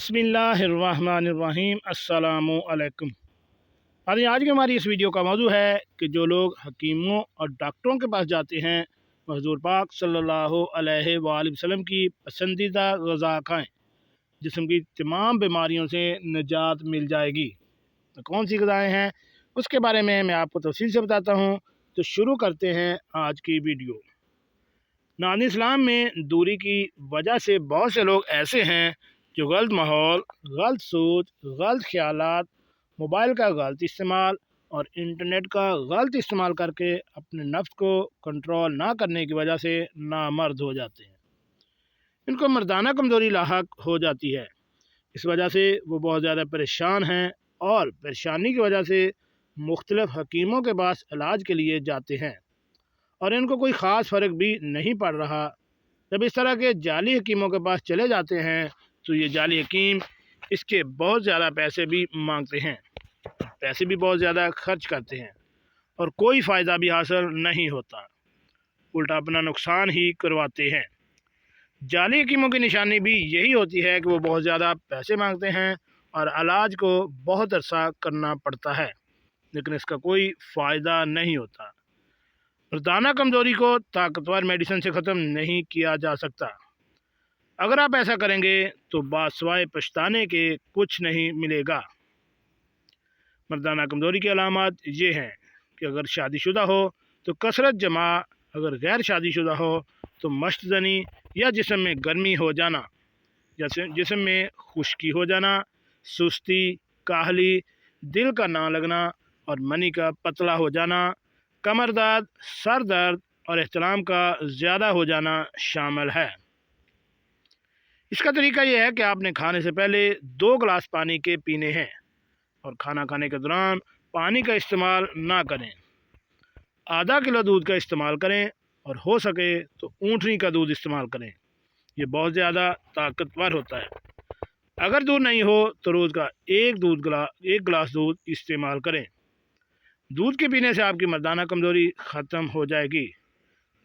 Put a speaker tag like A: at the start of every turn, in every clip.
A: बिस्मिल्लाहिर्रहमानिर्रहीम अस्सलामुअलैकुम। आज की हमारी इस वीडियो का मौजू है कि जो लोग हकीमों और डॉक्टरों के पास जाते हैं वो हुज़ूर पाक सल्लल्लाहु अलैहि वसल्लम की पसंदीदा ग़िज़ा खाएँ, जिस्म की तमाम बीमारियों से निजात मिल जाएगी। तो कौन सी ग़िज़ाएँ हैं उसके बारे में मैं आपको तफसील से बताता हूँ। तो शुरू करते हैं आज की वीडियो। नाज़रीन, इस्लाम में दूरी की वजह से बहुत से लोग ऐसे हैं जो गलत माहौल, गलत सोच, गलत ख्यालात, मोबाइल का गलत इस्तेमाल और इंटरनेट का गलत इस्तेमाल करके अपने नफ्स को कंट्रोल ना करने की वजह से नामर्द हो जाते हैं। इनको मर्दाना कमज़ोरी लाहक हो जाती है। इस वजह से वो बहुत ज़्यादा परेशान हैं और परेशानी की वजह से मुख्तलिफ़ हकीमों के पास इलाज के लिए जाते हैं और इनको कोई ख़ास फ़र्क भी नहीं पड़ रहा। जब इस तरह के जाली हकीमों के पास चले जाते हैं तो ये जाली हकीम इसके बहुत ज़्यादा पैसे भी मांगते हैं, पैसे भी बहुत ज़्यादा खर्च करते हैं और कोई फ़ायदा भी हासिल नहीं होता, उल्टा अपना नुकसान ही करवाते हैं। जाली हकीमों की निशानी भी यही होती है कि वो बहुत ज़्यादा पैसे मांगते हैं और इलाज को बहुत अरसा करना पड़ता है, लेकिन इसका कोई फ़ायदा नहीं होता। मर्दाना कमज़ोरी को ताकतवर मेडिसिन से ख़त्म नहीं किया जा सकता। अगर आप ऐसा करेंगे तो बासिवाए पछताने के कुछ नहीं मिलेगा। मर्दाना कमज़ोरी की अलामत ये हैं कि अगर शादीशुदा हो तो कसरत जमा, अगर गैर शादीशुदा हो तो मश्तजनी या जिस्म में गर्मी हो जाना, जैसे जिस्म में खुश्की हो जाना, सुस्ती, काहली, दिल का ना लगना और मनी का पतला हो जाना, कमर दर्द, सर दर्द और एहतलाम का ज़्यादा हो जाना शामिल है। इसका तरीका यह है कि आपने खाने से पहले 2 गिलास पानी के पीने हैं और खाना खाने के दौरान पानी का इस्तेमाल ना करें। आधा किलो दूध का इस्तेमाल करें और हो सके तो ऊँटनी का दूध इस्तेमाल करें, ये बहुत ज़्यादा ताकतवर होता है। अगर दूध नहीं हो तो रोज़ का एक गिलास दूध इस्तेमाल करें। दूध के पीने से आपकी मर्दाना कमज़ोरी ख़त्म हो जाएगी।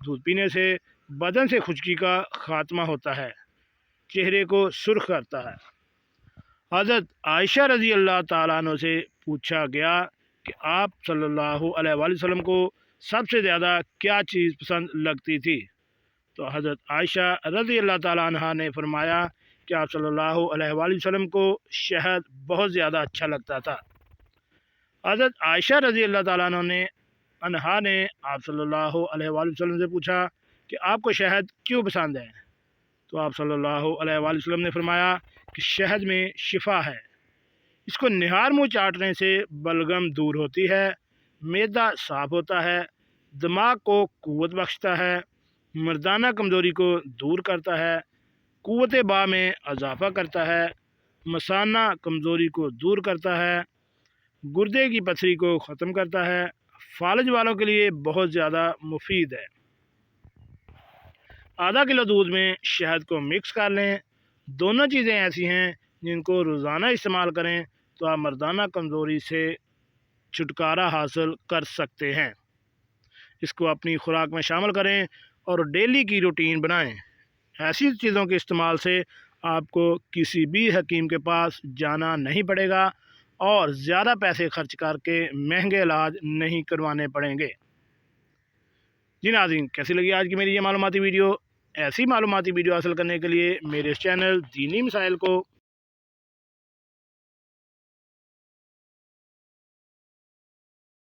A: दूध पीने से बदन से खुश्की का ख़ात्मा होता है, चेहरे को सुर्ख करता है। हज़रत आयशा रज़ी अल्लाह ताला अन्हा से पूछा गया कि आप सल्लल्लाहु अलैहि वसल्लम को सबसे ज़्यादा क्या चीज़ पसंद लगती थी, तो हज़रत आयशा रज़ी अल्लाह ताला अन्हा ने फरमाया कि आप सल्लल्लाहु अलैहि वसल्लम को शहद बहुत ज़्यादा अच्छा लगता था। हज़रत आयशा रज़ी अल्लाह ताला अन्हा ने आप सल्लल्लाहु अलैहि वसल्लम से पूछा कि आपको शहद क्यों पसंद है, तो आप सल्लल्लाहु अलैहि वसल्लम ने फरमाया कि शहद में शिफा है, इसको निहार मुँह चाटने से बलगम दूर होती है, मैदा साफ़ होता है, दिमाग को क़ुव्वत बख्शता है, मर्दाना कमज़ोरी को दूर करता है, क़ुव्वत बा में इजाफ़ा करता है, मसाना कमज़ोरी को दूर करता है, गुर्दे की पथरी को ख़त्म करता है, फालज वालों के लिए बहुत ज़्यादा मुफीद है। आधा किलो दूध में शहद को मिक्स कर लें। दोनों चीज़ें ऐसी हैं जिनको रोज़ाना इस्तेमाल करें तो आप मर्दाना कमज़ोरी से छुटकारा हासिल कर सकते हैं। इसको अपनी खुराक में शामिल करें और डेली की रूटीन बनाएं। ऐसी चीज़ों के इस्तेमाल से आपको किसी भी हकीम के पास जाना नहीं पड़ेगा और ज़्यादा पैसे खर्च करके महंगे इलाज नहीं करवाने पड़ेंगे। जी नाज़रीन, कैसी लगी आज की मेरी ये मालूमाती वीडियो? ऐसी मालूमाती वीडियो हासिल करने के लिए मेरे इस चैनल दीनी मसाइल को